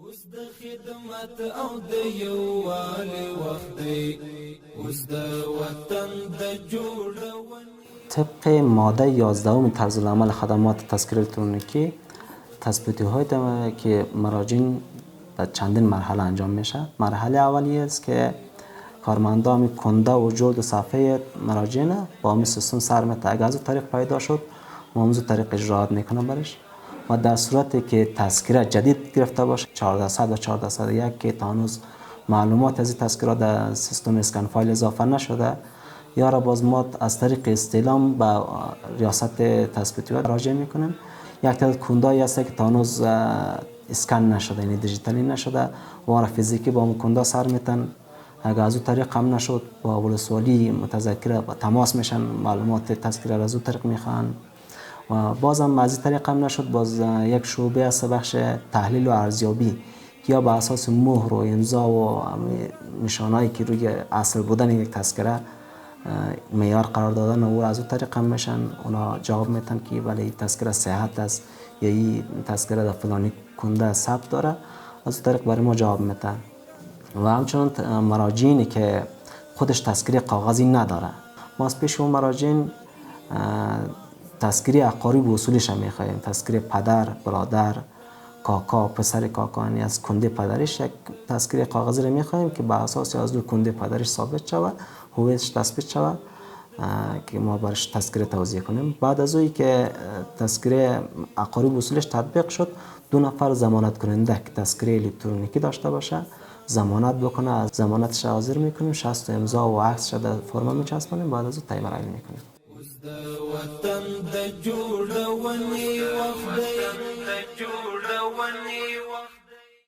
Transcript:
اوس د خدمت او د یووالي وخت دی، اوس د وطن د جوړونې. طبق ماده 11 طرزالعمل خدمات تذکره الکترونیکی تثبیتی های که مراجعین در چندین مرحله انجام میشه. مرحله اولیه است که کارمندان کنده و جلد صفحه مراجعین با همین سیستم سر میته. اگر از طریق پیدا شد ما همون طریق اجراات میکنه برش، و در صورتی که تذکره جدید گرفته باشه 1400 و 1401 که تا هنوز معلومات از این تذکره در سیستم اسکن فایل اضافه نشده، یا را باز ما از طریق استعلام به ریاست تثبیتی راجع میکنیم. یک تعداد کنده‌ای هست که تا هنوز اسکن نشده، یعنی دیجیتالی نشده، و را فیزیکی با اون کنده سر میتن. اگر از اون طریق هم نشد با ولسوالی متذکره با تماس میشن، معلومات تذکره را از اون طریق میخوان. و بازم از این طریق هم نشد، باز یک شعبه است بخش تحلیل و ارزیابی، یا با اساس مهر و امضا و نشانهایی که روی اصل بودن یک تذکره معیار قرار دادن و از اون طریق هم میشن اونا جواب میتن که بله این تذکره صحت است یا این تذکره در فلانی کنده ثبت داره، از اون طریق برای ما جواب میتن. و همچنان مراجعینی که خودش تذکره کاغذی نداره، ما از پیش اون مراجعین تذکره اقارب و اصولیش هم میخواهیم. تذکره پدر، برادر، کاکا، پسر کاکا، یعنی از کنده پدرش یک تذکره کاغذی رو میخواهیم که بر اساس از کنده پدرش ثابت شود، هویتش تثبیت شود که ما برش تذکره توزیع کنیم. بعد از اونی که تذکره اقارب و اصولش تطبیق شد، 2 نفر ضمانت کننده که تذکره الکترونیکی داشته باشه ضمانت بکنه، از ضمانتش حاضر میکنیم، 60 امضا و عکسش در فرم میچسبونیم، بعد از اون تایید میکنیم. اوس د وطن د جوړونې وخت دی.